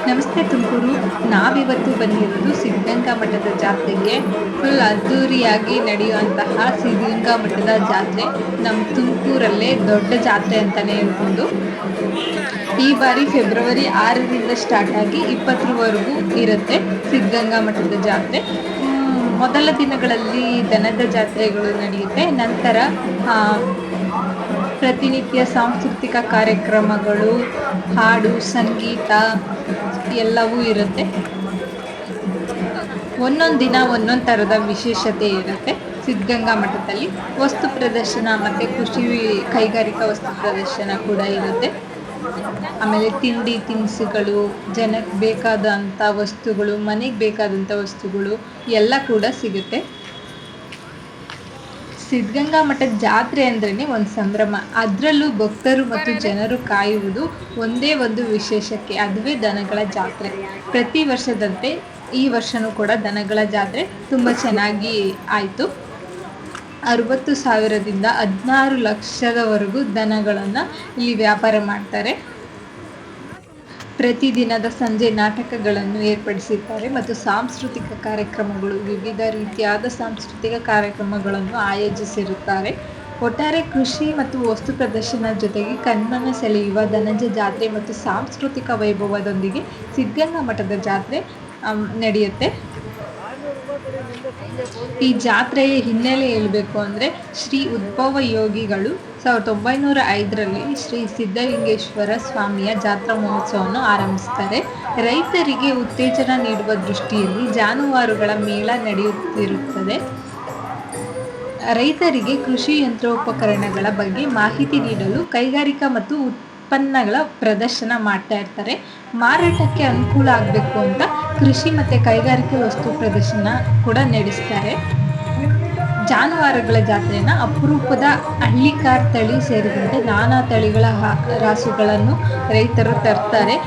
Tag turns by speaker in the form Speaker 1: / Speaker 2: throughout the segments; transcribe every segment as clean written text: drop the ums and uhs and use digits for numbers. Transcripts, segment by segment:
Speaker 1: ನಮಸ್ತೆ ತುಮಕೂರು. ನಾವಿವತ್ತು ಬಂದಿರೋದು ಸಿದ್ಧಗಂಗಾ ಮಠದ ಜಾತ್ರೆಗೆ. ಫುಲ್ ಅದ್ದೂರಿಯಾಗಿ ನಡೆಯುವಂತಹ ಸಿದ್ಧಗಂಗಾ ಮಠದ ಜಾತ್ರೆ ನಮ್ಮ ತುಮಕೂರಲ್ಲೇ ದೊಡ್ಡ ಜಾತ್ರೆ ಅಂತಲೇ ಹೇಳ್ಬೋದು. ಈ ಬಾರಿ ಫೆಬ್ರವರಿ 6ರಿಂದ ಸ್ಟಾರ್ಟ್ ಆಗಿ 20ರವರೆಗೂ ಇರುತ್ತೆ ಸಿದ್ಧಗಂಗಾ ಮಠದ ಜಾತ್ರೆ. ಮೊದಲ ದಿನಗಳಲ್ಲಿ ದನದ ಜಾತ್ರೆಗಳು ನಡೆಯುತ್ತೆ. ನಂತರ ಪ್ರತಿನಿತ್ಯ ಸಾಂಸ್ಕೃತಿಕ ಕಾರ್ಯಕ್ರಮಗಳು, ಹಾಡು, ಸಂಗೀತ ಎಲ್ಲವೂ ಇರುತ್ತೆ. ಒಂದೊಂದು ದಿನ ಒಂದೊಂದು ಥರದ ವಿಶೇಷತೆ ಇರುತ್ತೆ. ಸಿದ್ಧಗಂಗಾ ಮಠದಲ್ಲಿ ವಸ್ತು ಪ್ರದರ್ಶನ ಮತ್ತು ಕೃಷಿ ಕೈಗಾರಿಕಾ ವಸ್ತು ಪ್ರದರ್ಶನ ಕೂಡ ಇರುತ್ತೆ. ಆಮೇಲೆ ತಿಂಡಿ ತಿನಿಸುಗಳು, ಜನಕ್ಕೆ ಬೇಕಾದಂಥ ವಸ್ತುಗಳು, ಮನೆಗೆ ಬೇಕಾದಂಥ ವಸ್ತುಗಳು ಎಲ್ಲ ಕೂಡ ಸಿಗುತ್ತೆ. ಸಿದ್ಧಗಂಗಾ ಮಠದ ಜಾತ್ರೆ ಅಂದ್ರೇ ಒಂದು ಸಂಭ್ರಮ. ಅದರಲ್ಲೂ ಭಕ್ತರು ಮತ್ತು ಜನರು ಕಾಯುವುದು ಒಂದೇ ಒಂದು ವಿಶೇಷಕ್ಕೆ, ಅದುವೇ ದನಗಳ ಜಾತ್ರೆ. ಪ್ರತಿ ವರ್ಷದಂತೆ ಈ ವರ್ಷವೂ ಕೂಡ ದನಗಳ ಜಾತ್ರೆ ತುಂಬ ಚೆನ್ನಾಗಿ ಆಯಿತು. 60,000ದಿಂದ 16 ಲಕ್ಷದವರೆಗೂ ದನಗಳನ್ನು ಇಲ್ಲಿ ವ್ಯಾಪಾರ ಮಾಡ್ತಾರೆ. ಪ್ರತಿದಿನದ ಸಂಜೆ ನಾಟಕಗಳನ್ನು ಏರ್ಪಡಿಸಿದ್ದಾರೆ ಮತ್ತು ಸಾಂಸ್ಕೃತಿಕ ಕಾರ್ಯಕ್ರಮಗಳು, ವಿವಿಧ ರೀತಿಯಾದ ಸಾಂಸ್ಕೃತಿಕ ಕಾರ್ಯಕ್ರಮಗಳನ್ನು ಆಯೋಜಿಸಿರುತ್ತಾರೆ. ಒಟ್ಟಾರೆ ಕೃಷಿ ಮತ್ತು ವಸ್ತು ಪ್ರದರ್ಶನ ಜೊತೆಗೆ ಕಣ್ಮನ ಸೆಳೆಯುವ ದನದ ಜಾತ್ರೆ ಮತ್ತು ಸಾಂಸ್ಕೃತಿಕ ವೈಭವದೊಂದಿಗೆ ಸಿದ್ಧಗಂಗಾ ಮಠದ ಜಾತ್ರೆ ನಡೆಯುತ್ತೆ. ಈ ಜಾತ್ರೆಯ ಹಿನ್ನೆಲೆ ಹೇಳಬೇಕು ಅಂದರೆ, ಶ್ರೀ ಉದ್ಭವ ಯೋಗಿಗಳು 1905ರಲ್ಲಿ ಶ್ರೀ ಸಿದ್ಧಲಿಂಗೇಶ್ವರ ಸ್ವಾಮಿಯ ಜಾತ್ರಾ ಮಹೋತ್ಸವವನ್ನು ಆರಂಭಿಸ್ತಾರೆ. ರೈತರಿಗೆ ಉತ್ತೇಜನ ನೀಡುವ ದೃಷ್ಟಿಯಲ್ಲಿ ಜಾನುವಾರುಗಳ ಮೇಳ ನಡೆಯುತ್ತಿರುತ್ತದೆ. ರೈತರಿಗೆ ಕೃಷಿ ಯಂತ್ರೋಪಕರಣಗಳ ಬಗ್ಗೆ ಮಾಹಿತಿ ನೀಡಲು ಕೈಗಾರಿಕಾ ಮತ್ತು ಉತ್ಪನ್ನಗಳ ಪ್ರದರ್ಶನ ಮಾಡ್ತಾ ಇರ್ತಾರೆ. ಮಾರಾಟಕ್ಕೆ ಅನುಕೂಲ ಆಗಬೇಕು ಅಂತ ಕೃಷಿ ಮತ್ತು ಕೈಗಾರಿಕಾ ವಸ್ತು ಪ್ರದರ್ಶನ ಕೂಡ ನಡೆಸ್ತಾರೆ. ಜಾನುವಾರುಗಳ ಜಾತ್ರೆನ ಅಪರೂಪದ ಹಳ್ಳಿಕಾರ್ ತಳಿ ಸೇರಿದಂತೆ ನಾನಾ ತಳಿಗಳ ರಾಸುಗಳನ್ನು ರೈತರು ತರ್ತಾರೆ.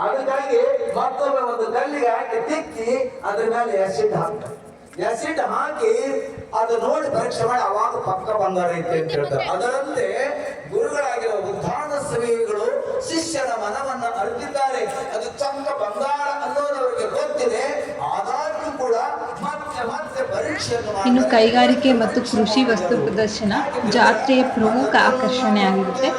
Speaker 2: ಅದಕ್ಕಾಗಿ ಮತ್ತೊಮ್ಮೆ ಒಂದು ಕಲ್ಲಿಗೆ ಹಾಕಿ ತಿಕ್ಕಿ ಅದ್ರ ಮೇಲೆ ಎಸಿಡ್ ಹಾಕಿ ಅದು ನೋಡಿ ಪರೀಕ್ಷೆ ಮಾಡಿ ಅವಾಗ ಪಕ್ಕ ಬಂಗಾರ ಐತೆ ಅಂತ ಹೇಳ್ತಾರೆ. ಅದರಂತೆ ಗುರುಗಳಾಗಿರೋ ಉದ್ಧಾನ ಸ್ವಾಮಿಗಳು ಶಿಷ್ಯನ ಮನವನ್ನ ಅರಿತಿದ್ದಾರೆ. ಅದು ಚಂದ ಬಂಗಾರ ಅನ್ನೋದವರಿಗೆ ಗೊತ್ತಿದೆ. ಆದಾಗ್ಯೂ ಕೂಡ ಮತ್ತೆ ಪರೀಕ್ಷೆಯನ್ನು
Speaker 1: ಇನ್ನು ಕೈಗಾರಿಕೆ ಮತ್ತು ಕೃಷಿ ವಸ್ತು ಪ್ರದರ್ಶನ ಜಾತ್ರೆಯ ಪ್ರಮುಖ ಆಕರ್ಷಣೆ ಆಗಿರುತ್ತೆ.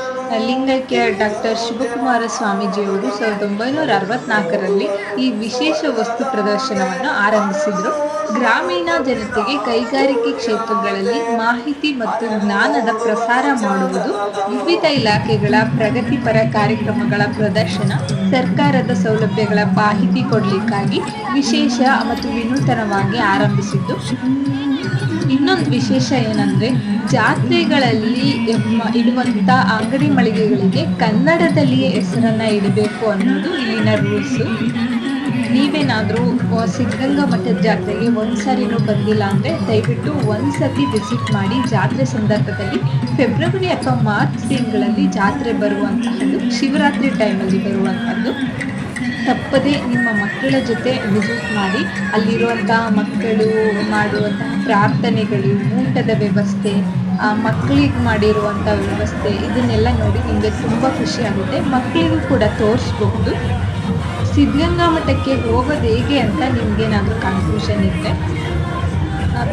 Speaker 1: ಲಿಂಗೈಕ್ಯ ಡಾಕ್ಟರ್ ಶಿವಕುಮಾರ ಸ್ವಾಮೀಜಿಯವರು 1964ರಲ್ಲಿ ಈ ವಿಶೇಷ ವಸ್ತು ಪ್ರದರ್ಶನವನ್ನು ಆರಂಭಿಸಿದರು. ಗ್ರಾಮೀಣ ಜನತೆಗೆ ಕೈಗಾರಿಕೆ ಕ್ಷೇತ್ರಗಳಲ್ಲಿ ಮಾಹಿತಿ ಮತ್ತು ಜ್ಞಾನದ ಪ್ರಸಾರ ಮಾಡುವುದು, ವಿವಿಧ ಇಲಾಖೆಗಳ ಪ್ರಗತಿಪರ ಕಾರ್ಯಕ್ರಮಗಳ ಪ್ರದರ್ಶನ, ಸರ್ಕಾರದ ಸೌಲಭ್ಯಗಳ ಮಾಹಿತಿ ಕೊಡಲಿಕ್ಕಾಗಿ ವಿಶೇಷ ಮತ್ತು ವಿನೂತನವಾಗಿ ಆರಂಭಿಸಿದ್ದು. ಇನ್ನೊಂದು ವಿಶೇಷ ಏನಂದರೆ, ಜಾತ್ರೆಗಳಲ್ಲಿ ಇಡುವಂಥ ಅಂಗಡಿ ಮಳಿಗೆಗಳಿಗೆ ಕನ್ನಡದಲ್ಲಿಯೇ ಹೆಸರನ್ನು ಇಡಬೇಕು ಅನ್ನೋದು ಇಲ್ಲಿನ ರೂಲ್ಸು. ನೀವೇನಾದರೂ ಸಿದ್ಧಗಂಗಾ ಮಠದ ಜಾತ್ರೆಗೆ ಒಂದು ಸಾರಿನೂ ಬಂದಿಲ್ಲ ಅಂದರೆ ದಯವಿಟ್ಟು ಒಂದು ಸತಿ ವಿಸಿಟ್ ಮಾಡಿ. ಜಾತ್ರೆ ಸಂದರ್ಭದಲ್ಲಿ ಫೆಬ್ರವರಿ ಅಥವಾ ಮಾರ್ಚ್ ತಿಂಗಳಲ್ಲಿ ಜಾತ್ರೆ ಬರುವಂತಹದ್ದು, ಶಿವರಾತ್ರಿ ಟೈಮಲ್ಲಿ ಬರುವಂಥದ್ದು. ತಪ್ಪದೇ ನಿಮ್ಮ ಮಕ್ಕಳ ಜೊತೆ ವಿಸಿಟ್ ಮಾಡಿ. ಅಲ್ಲಿರುವಂತಹ ಮಕ್ಕಳು ಮಾಡುವಂತಹ ಪ್ರಾರ್ಥನೆಗಳು, ಊಟದ ವ್ಯವಸ್ಥೆ, ಮಕ್ಕಳಿಗೆ ಮಾಡಿರುವಂಥ ವ್ಯವಸ್ಥೆ, ಇದನ್ನೆಲ್ಲ ನೋಡಿ ನಿಮಗೆ ತುಂಬ ಖುಷಿ ಆಗುತ್ತೆ. ಮಕ್ಕಳಿಗೂ ಕೂಡ ತೋರಿಸ್ಬಹುದು. ಸಿದ್ಧಗಂಗಾ ಮಠಕ್ಕೆ ಹೋಗೋದು ಹೇಗೆ ಅಂತ ನಿಮಗೇನಾದರೂ ಕನ್ಫ್ಯೂಷನ್ ಇದ್ದರೆ,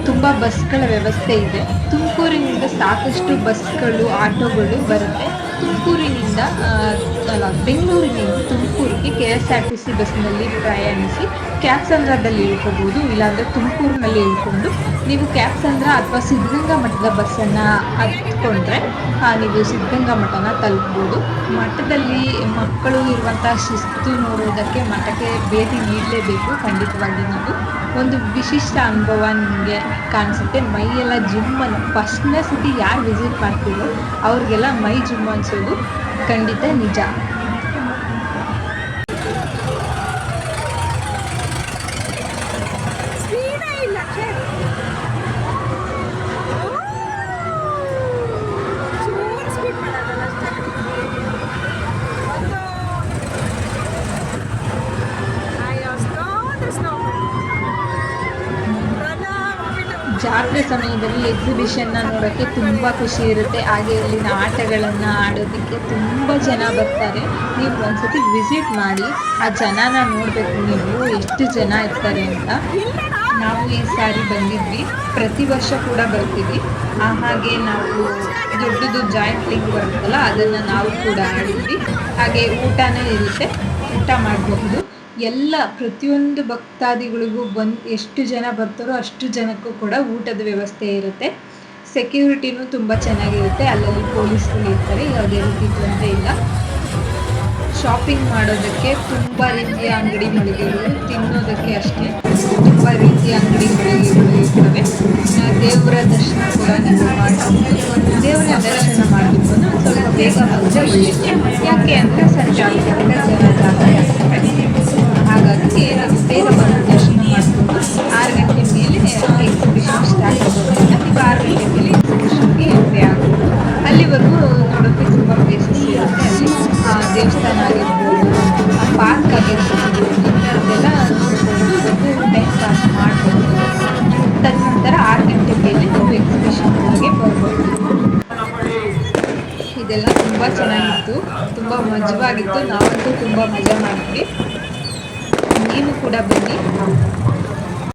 Speaker 1: ತುಂಬ ಬಸ್ಗಳ ವ್ಯವಸ್ಥೆ ಇದೆ. ತುಮಕೂರಿನಿಂದ ಸಾಕಷ್ಟು ಬಸ್ಗಳು, ಆಟೋಗಳು ಬರುತ್ತೆ. ಬೆಂಗಳೂರಿನಿಂದ ತುಮಕೂರಿಗೆ KSRTC ಬಸ್ನಲ್ಲಿ ಪ್ರಯಾಣಿಸಿ ಕ್ಯಾಬ್ಸಂದ್ರದಲ್ಲಿ ಇಳ್ಕೋಬೋದು. ಇಲ್ಲಾಂದರೆ ತುಮಕೂರಿನಲ್ಲಿ ಇಳ್ಕೊಂಡು ನೀವು ಕ್ಯಾಬ್ಸಂದ್ರ ಅಥವಾ ಸಿದ್ಧಗಂಗಾ ಮಠದ ಬಸ್ಸನ್ನು ಹತ್ಕೊಂಡ್ರೆ ನೀವು ಸಿದ್ಧಗಂಗಾ ಮಠನ ತಲುಪ್ಬೋದು. ಮಠದಲ್ಲಿ ಮಕ್ಕಳು ಇರುವಂಥ ಶಿಸ್ತು ನೋಡುವುದಕ್ಕೆ ಮಠಕ್ಕೆ ಭೇಟಿ ನೀಡಲೇಬೇಕು. ಖಂಡಿತವಾಗಿ ನೀವು ಒಂದು ವಿಶಿಷ್ಟ ಅನುಭವ ನಿಮಗೆ ಕಾಣಿಸುತ್ತೆ. ಮೈಯೆಲ್ಲ ಜುಮ್ಮನ್ನು ಫಸ್ಟ್ನೇ ಸತಿ ಯಾರು ವಿಸಿಟ್ ಮಾಡ್ತೀರೋ ಅವ್ರಿಗೆಲ್ಲ ಮೈ ಜುಮ್ ಅನಿಸೋದು ಖಂಡಿತ ನಿಜ. ರಾತ್ರಿ ಸಮಯದಲ್ಲಿ ಎಕ್ಸಿಬಿಷನ್ನ ನೋಡೋಕ್ಕೆ ತುಂಬ ಖುಷಿ ಇರುತ್ತೆ. ಹಾಗೆ ಇಲ್ಲಿನ ಆಟಗಳನ್ನು ಆಡೋದಕ್ಕೆ ತುಂಬ ಜನ ಬರ್ತಾರೆ. ನೀವು ಒಂದ್ಸತಿ ವಿಸಿಟ್ ಮಾಡಿ ಆ ಜನನ ನೋಡಬೇಕು ನೀವು ಎಷ್ಟು ಜನ ಇರ್ತಾರೆ ಅಂತ. ನಾವು ಈ ಸಾರಿ ಬಂದಿದ್ವಿ, ಪ್ರತಿ ವರ್ಷ ಕೂಡ ಬರ್ತೀವಿ. ಹಾಗೆ ನಾವು ದೊಡ್ಡದು ಜಾಯಿಂಟ್ ಲಿಂಗ್ ಬರುತ್ತಲ್ಲ ಅದನ್ನು ನಾವು ಕೂಡ ಆಡಿದ್ವಿ. ಹಾಗೆ ಊಟನೂ ಇರುತ್ತೆ, ಊಟ ಮಾಡಬಹುದು. ಎಲ್ಲ ಪ್ರತಿಯೊಂದು ಭಕ್ತಾದಿಗಳಿಗೂ ಎಷ್ಟು ಜನ ಬರ್ತಾರೋ ಅಷ್ಟು ಜನಕ್ಕೂ ಕೂಡ ಊಟದ ವ್ಯವಸ್ಥೆ ಇರುತ್ತೆ. ಸೆಕ್ಯೂರಿಟಿನೂ ತುಂಬ ಚೆನ್ನಾಗಿರುತ್ತೆ, ಅಲ್ಲಲ್ಲಿ ಪೊಲೀಸ್ಗಳು ಇರ್ತಾರೆ, ಯಾವುದೇ ರೀತಿ ತೊಂದರೆ ಇಲ್ಲ. ಶಾಪಿಂಗ್ ಮಾಡೋದಕ್ಕೆ ತುಂಬ ರೀತಿಯ ಅಂಗಡಿ ಮಳಿಗೆಗಳು, ತಿನ್ನೋದಕ್ಕೆ ಅಷ್ಟೇ ತುಂಬ ರೀತಿಯ ಅಂಗಡಿ ಮಳಿಗೆಗಳು ಇರ್ತವೆ. ದೇವರ ದರ್ಶನ ಕೂಡ ನೀವು ಮಾಡಬಹುದು. ದೇವರ ದರ್ಶನ ಮಾಡಬೇಕು ಅಂದ್ರೆ ಸ್ವಲ್ಪ ಬೇಗ ಬಂದರೆ ಒಳ್ಳೆಯದು. ಯಾಕೆ ಅಂದರೆ ಸಂಜೆ ಆಗೋದ್ರಿಂದ ಜನ ಜಾಸ್ತಿ ಆಗ್ತವೆ. ಹಾಗಾಗಿ ಬೇಗ ಬಂದು ದರ್ಶನ ಮಾಡಿಕೊಂಡು 6 ಗಂಟೆ ಮೇಲೆ ಎಕ್ಸಿಬಿಷನ್ ಸ್ಟಾರ್ಟ್ ಆಗೋದ್ರಿಂದ ನೀವು 6 ಗಂಟೆ ಮೇಲೆ ಎಕ್ಸಿಬಿಷನ್ಗೆ ಎಂಟ್ರಿ ಆಗ್ಬೋದು. ಅಲ್ಲಿವರೆಗೂ ನೋಡೋಕ್ಕೆ ತುಂಬ ಪ್ಲೇಸಸ್ ಇರುತ್ತೆ. ಅಲ್ಲಿ ದೇವಸ್ಥಾನ ಆಗಿರ್ಬೋದು, ಪಾರ್ಕ್ ಆಗಿರ್ಬೋದು, ಈ ಥರದ್ದೆಲ್ಲ ನೋಡ್ಬೋದು, ಟೈಮ್ ಪಾಸ್ ಮಾಡ್ಬೋದು. ತದನಂತರ 6 ಗಂಟೆ ಮೇಲೆ ನೀವು ಎಕ್ಸಿಬಿಷನ್ ಒಳಗೆ ಬರ್ಬೋದು. ಇದೆಲ್ಲ ತುಂಬ ಚೆನ್ನಾಗಿತ್ತು, ತುಂಬ ಮಜವಾಗಿತ್ತು. ನಾವಂತೂ ತುಂಬ ಮಜಾ ಮಾಡಿದ್ವಿ. ನೀವು ಕೂಡ ಬನ್ನಿ.